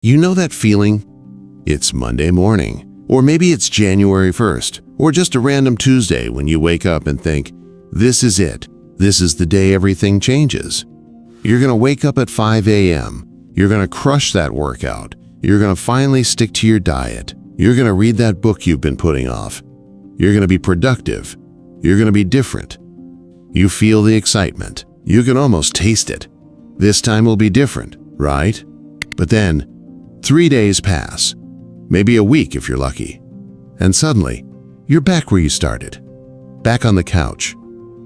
You know that feeling? It's Monday morning, or maybe it's January 1st, or just a random Tuesday when you wake up and think, this is it. This is the day everything changes. You're going to wake up at 5 a.m. You're going to crush that workout. You're going to finally stick to your diet. You're going to read that book you've been putting off. You're going to be productive. You're going to be different. You feel the excitement. You can almost taste it. This time will be different, right? But then, 3 days pass, maybe a week if you're lucky, and suddenly, you're back where you started. Back on the couch,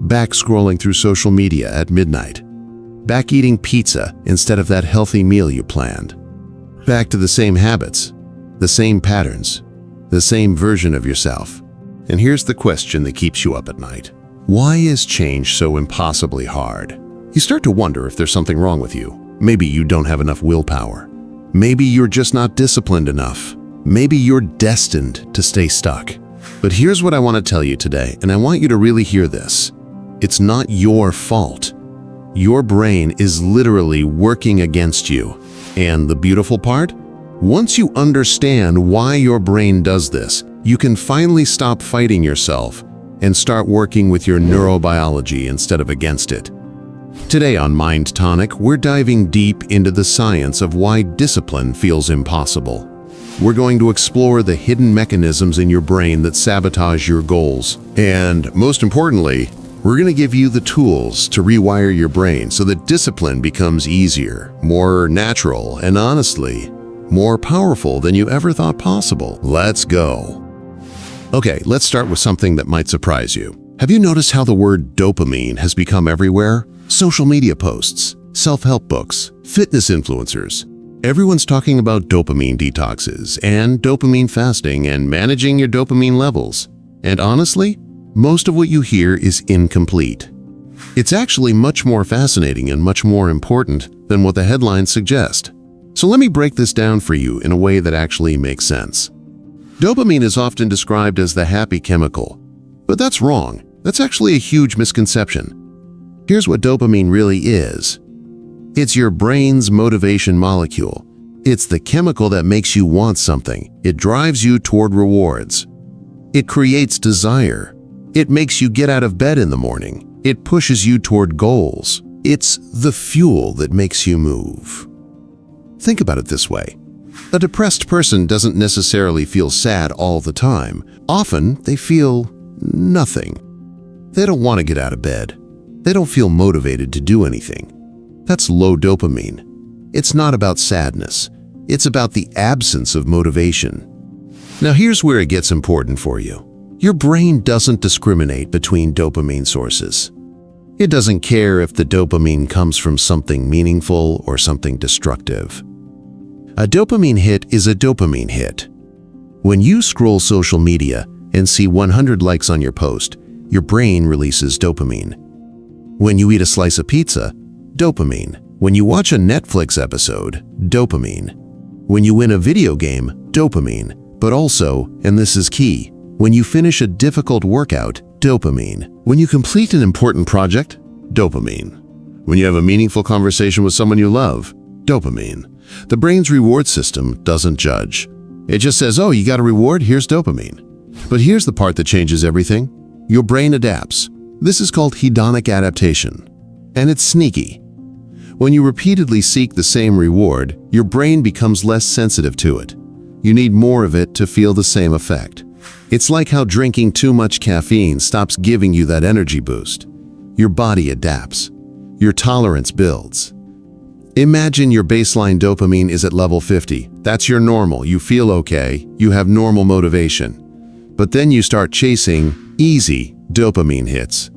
back scrolling through social media at midnight, back eating pizza instead of that healthy meal you planned, back to the same habits, the same patterns, the same version of yourself. And here's the question that keeps you up at night. Why is change so impossibly hard? You start to wonder if there's something wrong with you. Maybe you don't have enough willpower. Maybe you're just not disciplined enough. Maybe you're destined to stay stuck. But here's what I want to tell you today, and I want you to really hear this. It's not your fault. Your brain is literally working against you. And the beautiful part? Once you understand why your brain does this, you can finally stop fighting yourself and start working with your neurobiology instead of against it. Today on Mind Tonic, we're diving deep into the science of why discipline feels impossible. We're going to explore the hidden mechanisms in your brain that sabotage your goals. And most importantly, we're going to give you the tools to rewire your brain so that discipline becomes easier, more natural, and honestly, more powerful than you ever thought possible. Let's go. Okay, let's start with something that might surprise you. Have you noticed how the word dopamine has become everywhere? Social media posts, self-help books, fitness influencers. Everyone's talking about dopamine detoxes and dopamine fasting and managing your dopamine levels. And honestly, most of what you hear is incomplete. It's actually much more fascinating and much more important than what the headlines suggest. So let me break this down for you in a way that actually makes sense. Dopamine is often described as the happy chemical, but that's wrong. That's actually a huge misconception. Here's what dopamine really is. It's your brain's motivation molecule. It's the chemical that makes you want something. It drives you toward rewards. It creates desire. It makes you get out of bed in the morning. It pushes you toward goals. It's the fuel that makes you move. Think about it this way. A depressed person doesn't necessarily feel sad all the time. Often, they feel nothing. They don't want to get out of bed. They don't feel motivated to do anything. That's low dopamine. It's not about sadness. It's about the absence of motivation. Now here's where it gets important for you. Your brain doesn't discriminate between dopamine sources. It doesn't care if the dopamine comes from something meaningful or something destructive. A dopamine hit is a dopamine hit. When you scroll social media and see 100 likes on your post, your brain releases dopamine. When you eat a slice of pizza, dopamine. When you watch a Netflix episode, dopamine. When you win a video game, dopamine. But also, and this is key, when you finish a difficult workout, dopamine. When you complete an important project, dopamine. When you have a meaningful conversation with someone you love, dopamine. The brain's reward system doesn't judge. It just says, oh, you got a reward, here's dopamine. But here's the part that changes everything. Your brain adapts. This is called hedonic adaptation. And it's sneaky. When you repeatedly seek the same reward, your brain becomes less sensitive to it. You need more of it to feel the same effect. It's like how drinking too much caffeine stops giving you that energy boost. Your body adapts. Your tolerance builds. Imagine your baseline dopamine is at level 50. That's your normal. You feel okay. You have normal motivation. But then you start chasing easy dopamine hits.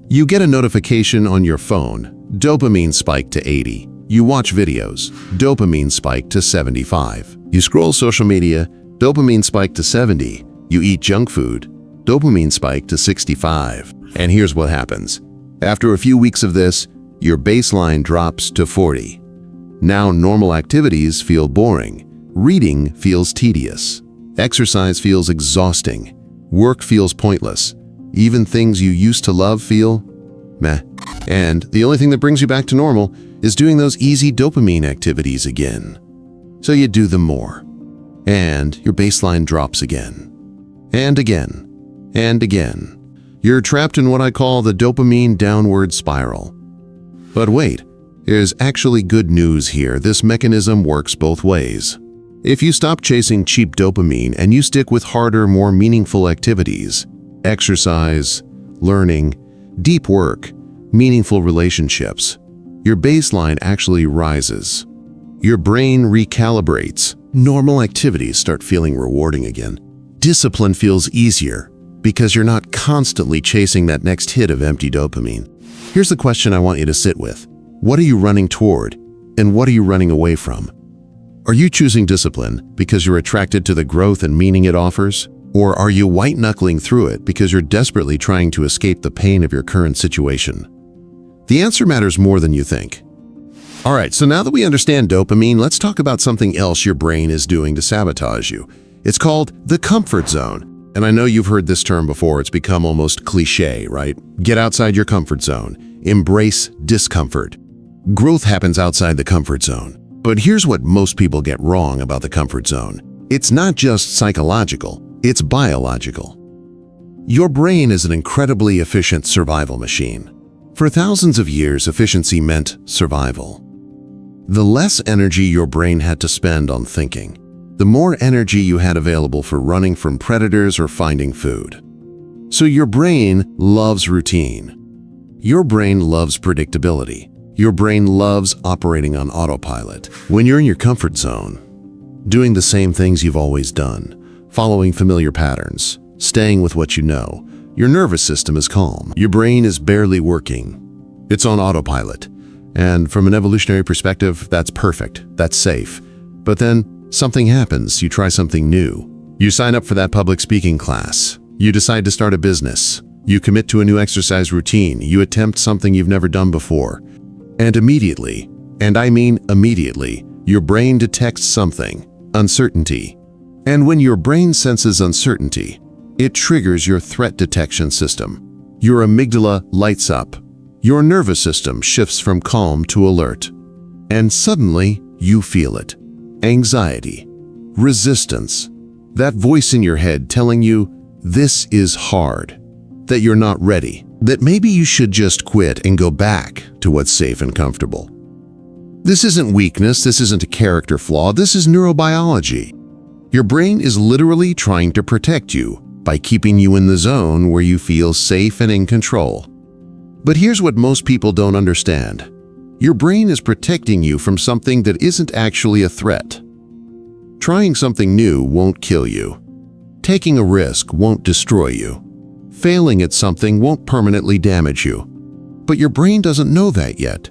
You get a notification on your phone. Dopamine spike to 80. You watch videos. Dopamine spike to 75. You scroll social media. Dopamine spike to 70. You eat junk food. Dopamine spike to 65. And here's what happens. After a few weeks of this, your baseline drops to 40. Now normal activities feel boring. Reading feels tedious. Exercise feels exhausting. Work feels pointless. Even things you used to love feel meh. And the only thing that brings you back to normal is doing those easy dopamine activities again. So you do them more. And your baseline drops again. And again. And again. You're trapped in what I call the dopamine downward spiral. But wait, there's actually good news here. This mechanism works both ways. If you stop chasing cheap dopamine and you stick with harder, more meaningful activities, exercise, learning, deep work, meaningful relationships, your baseline actually rises. Your brain recalibrates. Normal activities start feeling rewarding again. Discipline feels easier because you're not constantly chasing that next hit of empty dopamine. Here's the question I want you to sit with. What are you running toward, and what are you running away from? Are you choosing discipline because you're attracted to the growth and meaning it offers? Or are you white-knuckling through it because you're desperately trying to escape the pain of your current situation? The answer matters more than you think. All right, so now that we understand dopamine, let's talk about something else your brain is doing to sabotage you. It's called the comfort zone. And I know you've heard this term before. It's become almost cliché, right? Get outside your comfort zone. Embrace discomfort. Growth happens outside the comfort zone. But here's what most people get wrong about the comfort zone. It's not just psychological, it's biological. Your brain is an incredibly efficient survival machine. For thousands of years, efficiency meant survival. The less energy your brain had to spend on thinking, the more energy you had available for running from predators or finding food. So your brain loves routine. Your brain loves predictability. Your brain loves operating on autopilot. When you're in your comfort zone, doing the same things you've always done, following familiar patterns, staying with what you know, your nervous system is calm. Your brain is barely working. It's on autopilot. And from an evolutionary perspective, that's perfect. That's safe. But then something happens. You try something new. You sign up for that public speaking class. You decide to start a business. You commit to a new exercise routine. You attempt something you've never done before. And immediately, and I mean immediately, your brain detects something, uncertainty. And when your brain senses uncertainty, it triggers your threat detection system. Your amygdala lights up. Your nervous system shifts from calm to alert. And suddenly, you feel it. Anxiety, resistance, that voice in your head telling you this is hard, that you're not ready, that maybe you should just quit and go back to what's safe and comfortable. This isn't weakness, this isn't a character flaw, this is neurobiology. Your brain is literally trying to protect you by keeping you in the zone where you feel safe and in control. But here's what most people don't understand. Your brain is protecting you from something that isn't actually a threat. Trying something new won't kill you. Taking a risk won't destroy you. Failing at something won't permanently damage you. But your brain doesn't know that yet.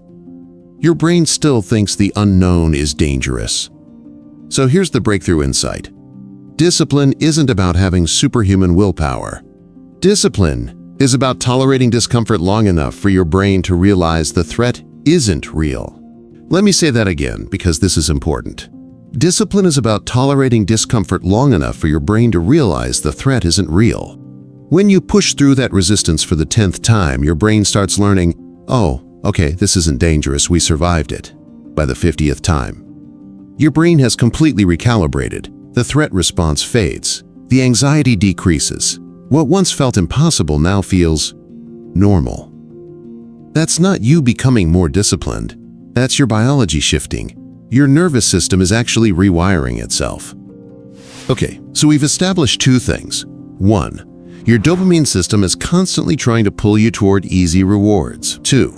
Your brain still thinks the unknown is dangerous. So here's the breakthrough insight. Discipline isn't about having superhuman willpower. Discipline is about tolerating discomfort long enough for your brain to realize the threat isn't real. Let me say that again because this is important. Discipline is about tolerating discomfort long enough for your brain to realize the threat isn't real. When you push through that resistance for the 10th time, your brain starts learning, oh, okay, this isn't dangerous, we survived it, by the 50th time. Your brain has completely recalibrated. The threat response fades. The anxiety decreases. What once felt impossible now feels normal. That's not you becoming more disciplined. That's your biology shifting. Your nervous system is actually rewiring itself. Okay, so we've established two things. One, your dopamine system is constantly trying to pull you toward easy rewards. Two,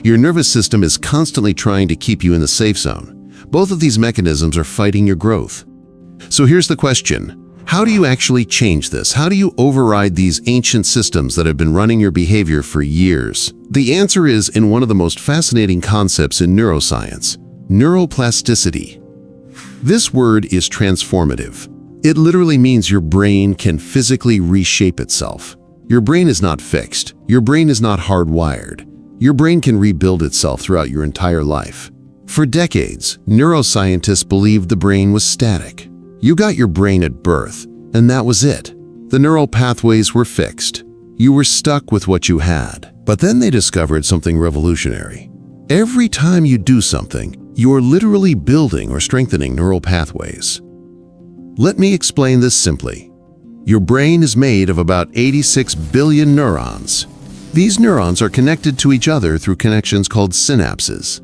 your nervous system is constantly trying to keep you in the safe zone. Both of these mechanisms are fighting your growth. So here's the question. How do you actually change this? How do you override these ancient systems that have been running your behavior for years? The answer is in one of the most fascinating concepts in neuroscience, neuroplasticity. This word is transformative. It literally means your brain can physically reshape itself. Your brain is not fixed. Your brain is not hardwired. Your brain can rebuild itself throughout your entire life. For decades, neuroscientists believed the brain was static. You got your brain at birth, and that was it. The neural pathways were fixed. You were stuck with what you had. But then they discovered something revolutionary. Every time you do something, You're literally building or strengthening neural pathways. Let me explain this simply. Your brain is made of about 86 billion neurons. These neurons are connected to each other through connections called synapses.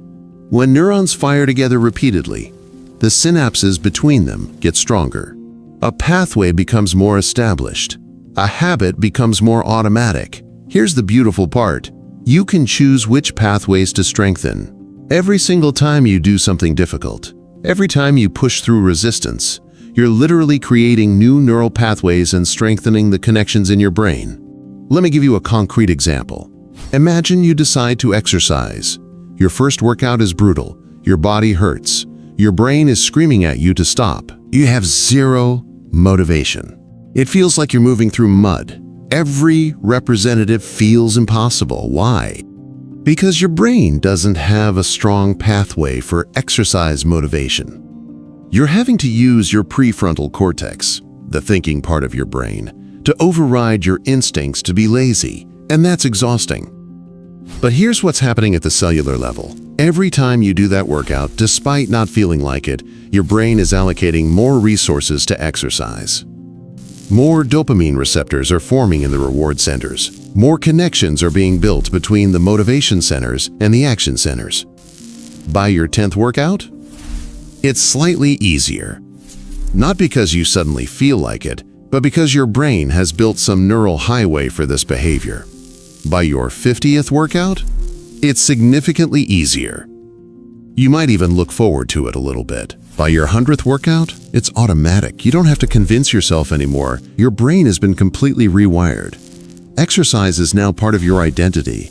When neurons fire together repeatedly, the synapses between them get stronger. A pathway becomes more established. A habit becomes more automatic. Here's the beautiful part. You can choose which pathways to strengthen. Every single time you do something difficult, every time you push through resistance, you're literally creating new neural pathways and strengthening the connections in your brain. Let me give you a concrete example. Imagine you decide to exercise. Your first workout is brutal. Your body hurts. Your brain is screaming at you to stop. You have zero motivation. It feels like you're moving through mud. Every representative feels impossible. Why? Because your brain doesn't have a strong pathway for exercise motivation. You're having to use your prefrontal cortex, the thinking part of your brain, to override your instincts to be lazy, and that's exhausting. But here's what's happening at the cellular level. Every time you do that workout, despite not feeling like it, your brain is allocating more resources to exercise. More dopamine receptors are forming in the reward centers. More connections are being built between the motivation centers and the action centers. By your 10th workout, it's slightly easier. Not because you suddenly feel like it, but because your brain has built some neural highway for this behavior. By your 50th workout, it's significantly easier. You might even look forward to it a little bit. By your 100th workout, it's automatic. You don't have to convince yourself anymore. Your brain has been completely rewired. Exercise is now part of your identity.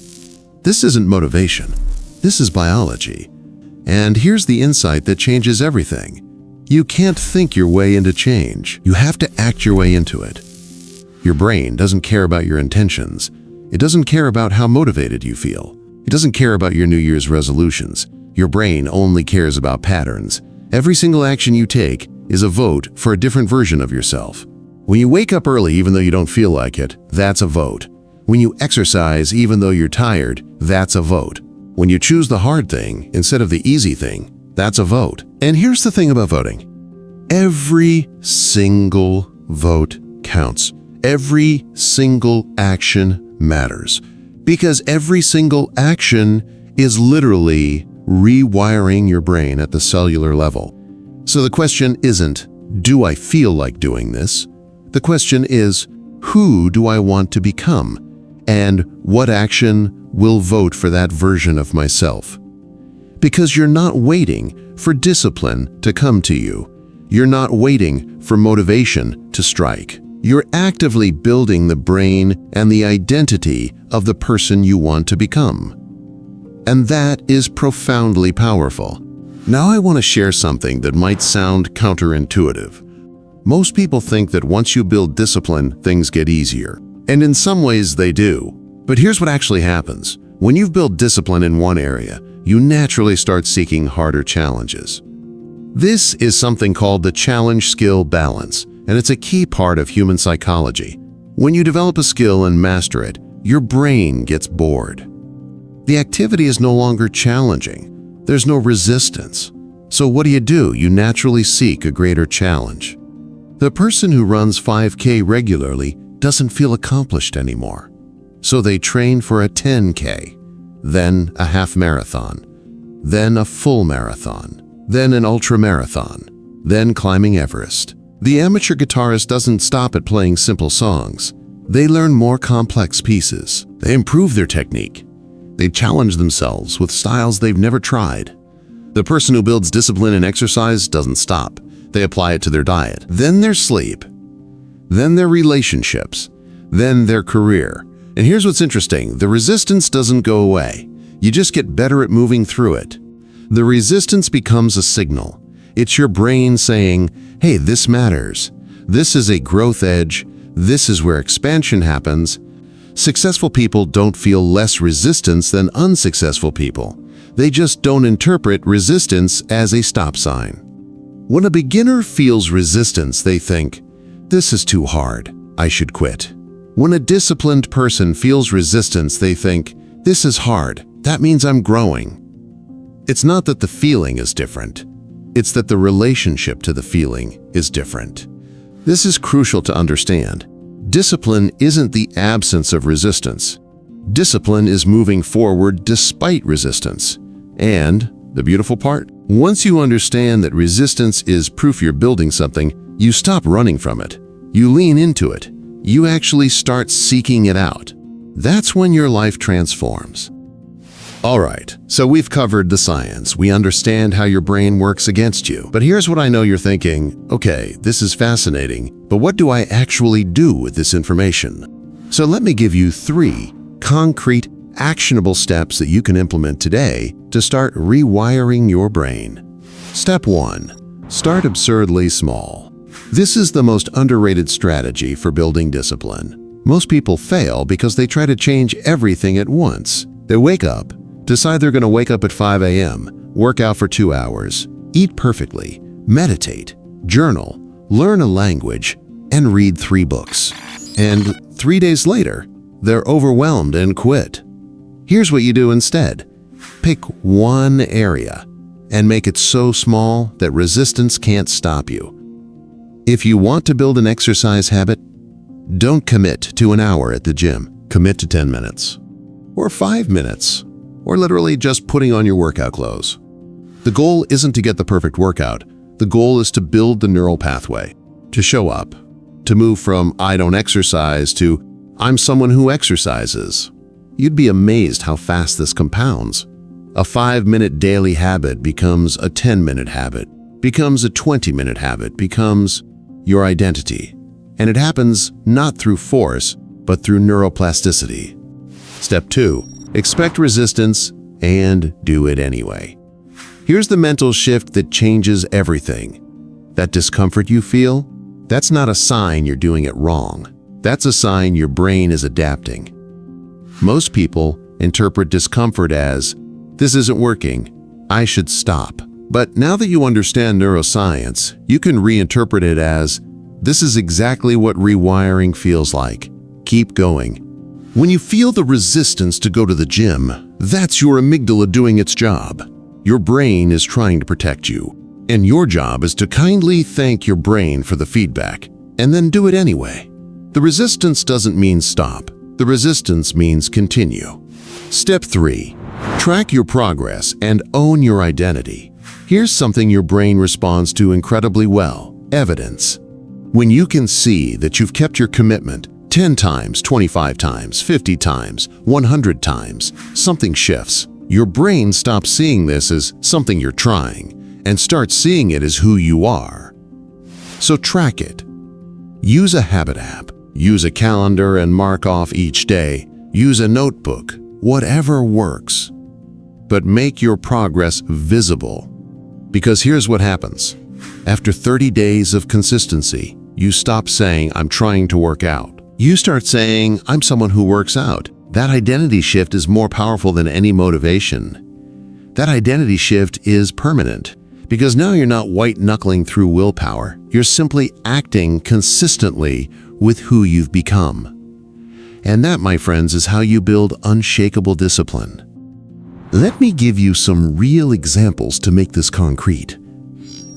This isn't motivation. This is biology. And here's the insight that changes everything. You can't think your way into change. You have to act your way into it. Your brain doesn't care about your intentions. It doesn't care about how motivated you feel. It doesn't care about your New Year's resolutions. Your brain only cares about patterns. Every single action you take is a vote for a different version of yourself. When you wake up early even though you don't feel like it, that's a vote. When you exercise even though you're tired, that's a vote. When you choose the hard thing instead of the easy thing, that's a vote. And here's the thing about voting. Every single vote counts. Every single action matters. Because every single action is literally rewiring your brain at the cellular level. So the question isn't, do I feel like doing this? The question is, who do I want to become? And what action will vote for that version of myself? Because you're not waiting for discipline to come to you. You're not waiting for motivation to strike. You're actively building the brain and the identity of the person you want to become. And that is profoundly powerful. Now I want to share something that might sound counterintuitive. Most people think that once you build discipline, things get easier. And in some ways they do. But here's what actually happens. When you've built discipline in one area, you naturally start seeking harder challenges. This is something called the challenge-skill balance, and it's a key part of human psychology. When you develop a skill and master it, your brain gets bored. The activity is no longer challenging. There's no resistance. So what do? You naturally seek a greater challenge. The person who runs 5K regularly doesn't feel accomplished anymore. So they train for a 10K, then a half marathon, then a full marathon, then an ultra marathon, then climbing Everest. The amateur guitarist doesn't stop at playing simple songs. They learn more complex pieces. They improve their technique. They challenge themselves with styles they've never tried. The person who builds discipline in exercise doesn't stop. They apply it to their diet, then their sleep, then their relationships, then their career. And here's what's interesting. The resistance doesn't go away. You just get better at moving through it. The resistance becomes a signal. It's your brain saying, hey, this matters. This is a growth edge. This is where expansion happens. Successful people don't feel less resistance than unsuccessful people. They just don't interpret resistance as a stop sign. When a beginner feels resistance, they think, this is too hard. I should quit. When a disciplined person feels resistance, they think, this is hard. That means I'm growing. It's not that the feeling is different. It's that the relationship to the feeling is different. This is crucial to understand. Discipline isn't the absence of resistance. Discipline is moving forward despite resistance. And the beautiful part, once you understand that resistance is proof you're building something, you stop running from it. You lean into it. You actually start seeking it out. That's when your life transforms. All right, so we've covered the science. We understand how your brain works against you. But here's what I know you're thinking. Okay, this is fascinating, but what do I actually do with this information? So let me give you 3 concrete, actionable steps that you can implement today to start rewiring your brain. Step 1. Start absurdly small. This is the most underrated strategy for building discipline. Most people fail because they try to change everything at once. They wake up, decide they're going to wake up at 5 a.m., work out for 2 hours, eat perfectly, meditate, journal, learn a language, and read 3 books. And 3 days later, they're overwhelmed and quit. Here's what you do instead. Pick one area and make it so small that resistance can't stop you. If you want to build an exercise habit, don't commit to an hour at the gym. Commit to 10 minutes or 5 minutes, or literally just putting on your workout clothes. The goal isn't to get the perfect workout. The goal is to build the neural pathway, to show up, to move from I don't exercise to I'm someone who exercises. You'd be amazed how fast this compounds. A 5-minute daily habit becomes a 10-minute habit, becomes a 20-minute habit, becomes your identity. And it happens not through force, but through neuroplasticity. Step 2. Expect resistance and do it anyway. Here's the mental shift that changes everything. That discomfort you feel, that's not a sign you're doing it wrong. That's a sign your brain is adapting. Most people interpret discomfort as, this isn't working, I should stop. But now that you understand neuroscience, you can reinterpret it as, this is exactly what rewiring feels like. Keep going. When you feel the resistance to go to the gym, that's your amygdala doing its job. Your brain is trying to protect you, and your job is to kindly thank your brain for the feedback, and then do it anyway. The resistance doesn't mean stop. The resistance means continue. Step 3. Track your progress and own your identity. Here's something your brain responds to incredibly well: evidence. When you can see that you've kept your commitment 10 times, 25 times, 50 times, 100 times, something shifts. Your brain stops seeing this as something you're trying and starts seeing it as who you are. So track it. Use a habit app. Use a calendar and mark off each day. Use a notebook. Whatever works. But make your progress visible. Because here's what happens. After 30 days of consistency, you stop saying, I'm trying to work out. You start saying, I'm someone who works out. That identity shift is more powerful than any motivation. That identity shift is permanent, because now you're not white-knuckling through willpower. You're simply acting consistently with who you've become. And that, my friends, is how you build unshakable discipline. Let me give you some real examples to make this concrete.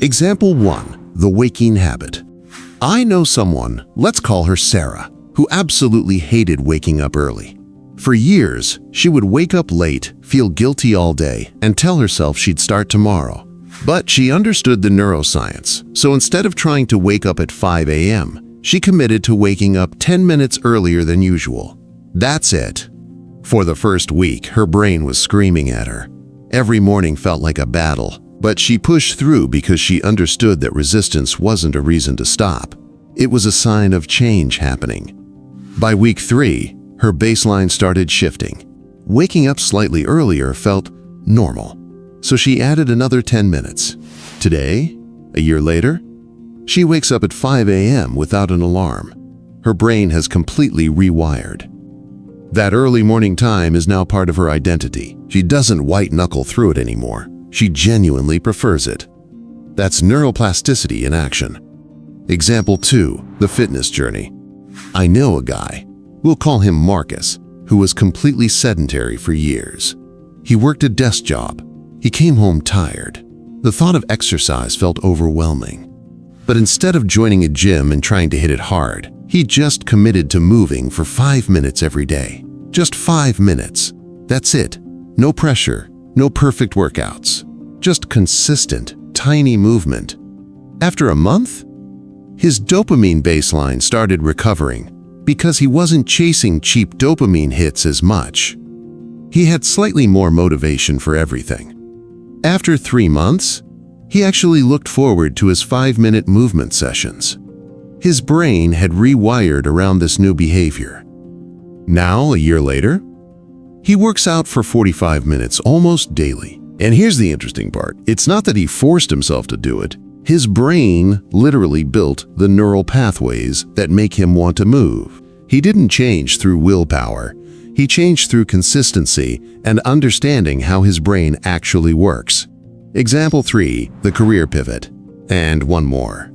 Example 1, the waking habit. I know someone, let's call her Sarah, who absolutely hated waking up early. For years, she would wake up late, feel guilty all day, and tell herself she'd start tomorrow. But she understood the neuroscience, so instead of trying to wake up at 5 a.m., she committed to waking up 10 minutes earlier than usual. That's it. For the first week, her brain was screaming at her. Every morning felt like a battle, but she pushed through because she understood that resistance wasn't a reason to stop. It was a sign of change happening. By week 3, her baseline started shifting. Waking up slightly earlier felt normal, so she added another 10 minutes. Today, a year later, she wakes up at 5 a.m. without an alarm. Her brain has completely rewired. That early morning time is now part of her identity. She doesn't white-knuckle through it anymore. She genuinely prefers it. That's neuroplasticity in action. Example 2, the fitness journey. I know a guy, we'll call him Marcus, who was completely sedentary for years. He worked a desk job, He came home tired. The thought of exercise felt overwhelming. But instead of joining a gym and trying to hit it hard, he just committed to moving for 5 minutes every day. Just 5 minutes. That's it. No pressure, no perfect workouts. Just consistent, tiny movement. After a month, his dopamine baseline started recovering because he wasn't chasing cheap dopamine hits as much. He had slightly more motivation for everything. After 3 months, he actually looked forward to his 5-minute movement sessions. His brain had rewired around this new behavior. Now, a year later, he works out for 45 minutes almost daily. And here's the interesting part. It's not that he forced himself to do it. His brain literally built the neural pathways that make him want to move. He didn't change through willpower. He changed through consistency and understanding how his brain actually works. Example 3, the career pivot. And one more.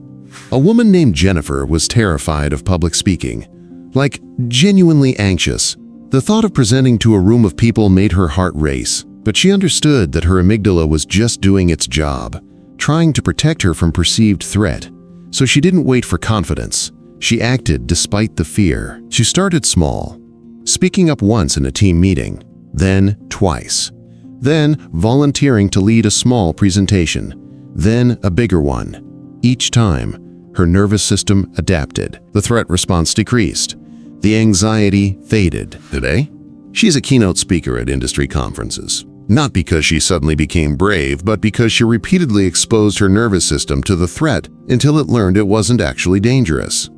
A woman named Jennifer was terrified of public speaking. Like, genuinely anxious. The thought of presenting to a room of people made her heart race, but she understood that her amygdala was just doing its job, trying to protect her from perceived threat. So she didn't wait for confidence. She acted despite the fear. She started small, speaking up once in a team meeting, then twice, then volunteering to lead a small presentation, then a bigger one. Each time, her nervous system adapted. The threat response decreased. The anxiety faded. Today, she's a keynote speaker at industry conferences. Not because she suddenly became brave, but because she repeatedly exposed her nervous system to the threat until it learned it wasn't actually dangerous.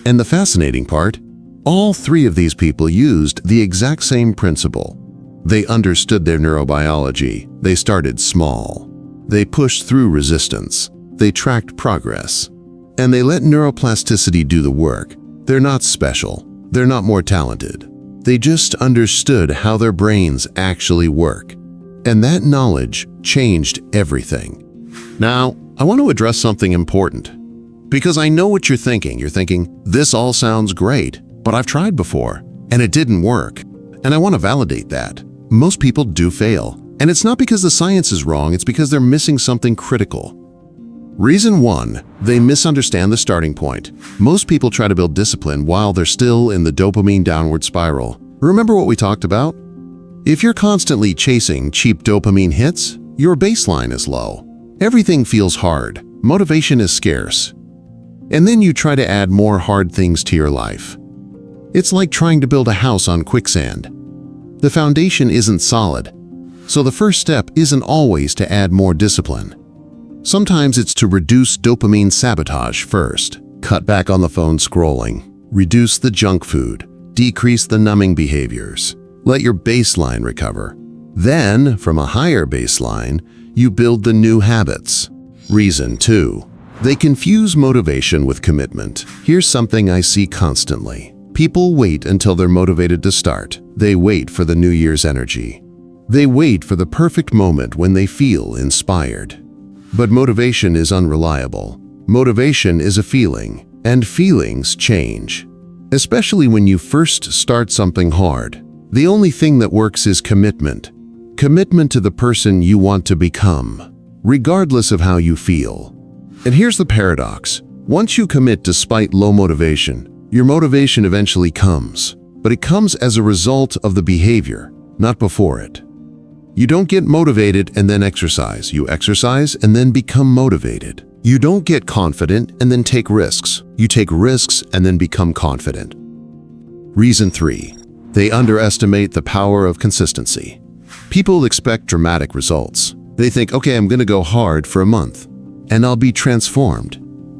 And the fascinating part, all 3 of these people used the exact same principle. They understood their neurobiology. They started small. They pushed through resistance. They tracked progress. And they let neuroplasticity do the work. They're not special. They're not more talented. They just understood how their brains actually work. And that knowledge changed everything. Now, I want to address something important. Because I know what you're thinking. You're thinking, this all sounds great, but I've tried before, and it didn't work. And I want to validate that. Most people do fail. And it's not because the science is wrong, it's because they're missing something critical. Reason 1, they misunderstand the starting point. Most people try to build discipline while they're still in the dopamine downward spiral. Remember what we talked about? If you're constantly chasing cheap dopamine hits, your baseline is low. Everything feels hard. Motivation is scarce. And then you try to add more hard things to your life. It's like trying to build a house on quicksand. The foundation isn't solid, so the first step isn't always to add more discipline. Sometimes it's to reduce dopamine sabotage first. Cut back on the phone scrolling. Reduce the junk food. Decrease the numbing behaviors. Let your baseline recover. Then, from a higher baseline, you build the new habits. Reason 2. They confuse motivation with commitment. Here's something I see constantly. People wait until they're motivated to start. They wait for the New Year's energy. They wait for the perfect moment when they feel inspired. But motivation is unreliable. Motivation is a feeling, and feelings change. Especially when you first start something hard. The only thing that works is commitment. Commitment to the person you want to become, regardless of how you feel. And here's the paradox. Once you commit despite low motivation, your motivation eventually comes. But it comes as a result of the behavior, not before it. You don't get motivated and then exercise. You exercise and then become motivated. You don't get confident and then take risks. You take risks and then become confident. Reason 3. They underestimate the power of consistency. People expect dramatic results. They think, okay, I'm going to go hard for a month, and I'll be transformed.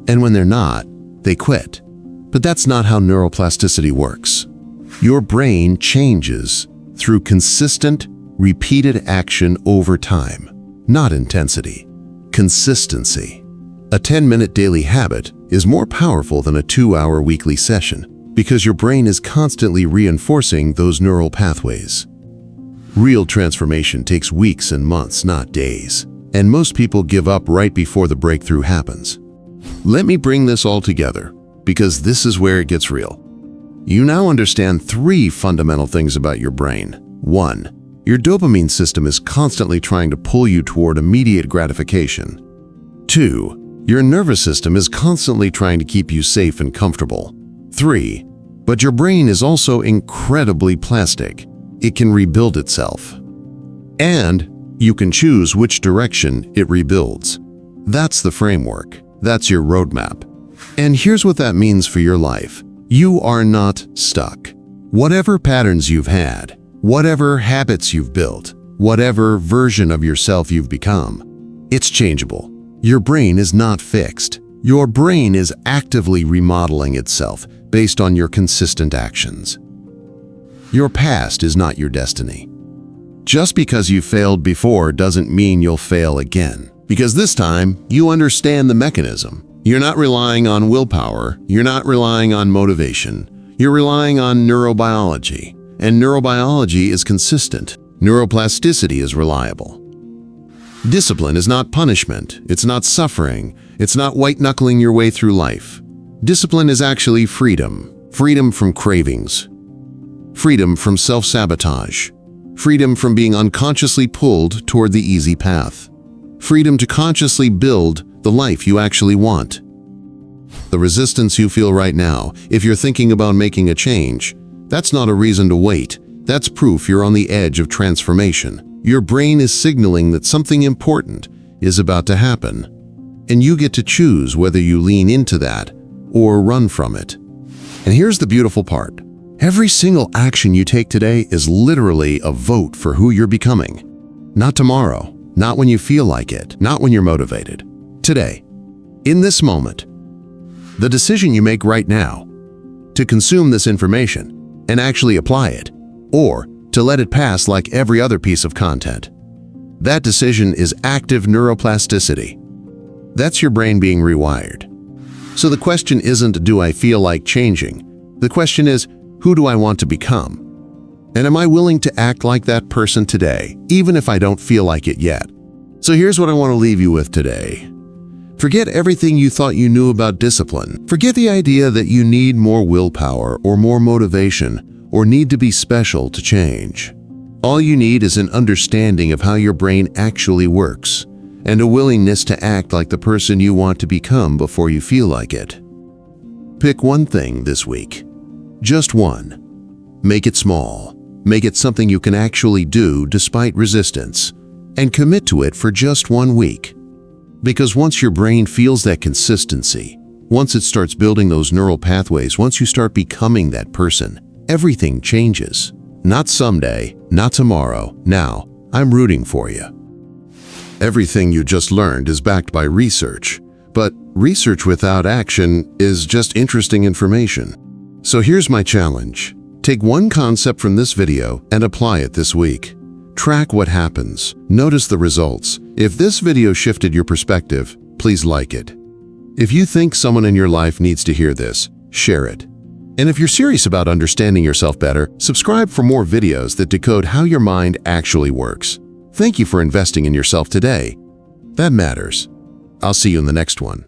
And when they're not, they quit. But that's not how neuroplasticity works. Your brain changes through consistent, repeated action over time, not intensity. Consistency. A 10-minute daily habit is more powerful than a 2-hour weekly session because your brain is constantly reinforcing those neural pathways. Real transformation takes weeks and months, not days, and most people give up right before the breakthrough happens. Let me bring this all together because this is where it gets real. You now understand 3 fundamental things about your brain. 1. Your dopamine system is constantly trying to pull you toward immediate gratification. 2. Your nervous system is constantly trying to keep you safe and comfortable. 3. But your brain is also incredibly plastic. It can rebuild itself. And you can choose which direction it rebuilds. That's the framework. That's your roadmap. And here's what that means for your life. You are not stuck. Whatever patterns you've had, whatever habits you've built, whatever version of yourself you've become, it's changeable. Your brain is not fixed. Your brain is actively remodeling itself based on your consistent actions. Your past is not your destiny. Just because you failed before doesn't mean you'll fail again. Because this time, you understand the mechanism. You're not relying on willpower. You're not relying on motivation. You're relying on neurobiology. And neurobiology is consistent. Neuroplasticity is reliable. Discipline is not punishment. It's not suffering. It's not white-knuckling your way through life. Discipline is actually freedom. Freedom from cravings. Freedom from self-sabotage. Freedom from being unconsciously pulled toward the easy path. Freedom to consciously build the life you actually want. The resistance you feel right now, if you're thinking about making a change, that's not a reason to wait. That's proof you're on the edge of transformation. Your brain is signaling that something important is about to happen, and you get to choose whether you lean into that or run from it. And here's the beautiful part. Every single action you take today is literally a vote for who you're becoming. Not tomorrow, not when you feel like it, not when you're motivated. Today, in this moment, the decision you make right now to consume this information and actually apply it, or to let it pass like every other piece of content, that decision is active neuroplasticity. That's your brain being rewired. So the question isn't, do I feel like changing? The question is, who do I want to become? And am I willing to act like that person today, even if I don't feel like it yet? So here's what I want to leave you with today. Forget everything you thought you knew about discipline. Forget the idea that you need more willpower or more motivation or need to be special to change. All you need is an understanding of how your brain actually works and a willingness to act like the person you want to become before you feel like it. Pick one thing this week. Just one. Make it small. Make it something you can actually do despite resistance, and commit to it for just 1 week. Because once your brain feels that consistency, once it starts building those neural pathways, once you start becoming that person, everything changes. Not someday, not tomorrow, now. I'm rooting for you. Everything you just learned is backed by research, but research without action is just interesting information. So here's my challenge. Take one concept from this video and apply it this week. Track what happens. Notice the results. If this video shifted your perspective, please like it. If you think someone in your life needs to hear this, share it. And if you're serious about understanding yourself better, subscribe for more videos that decode how your mind actually works. Thank you for investing in yourself today. That matters. I'll see you in the next one.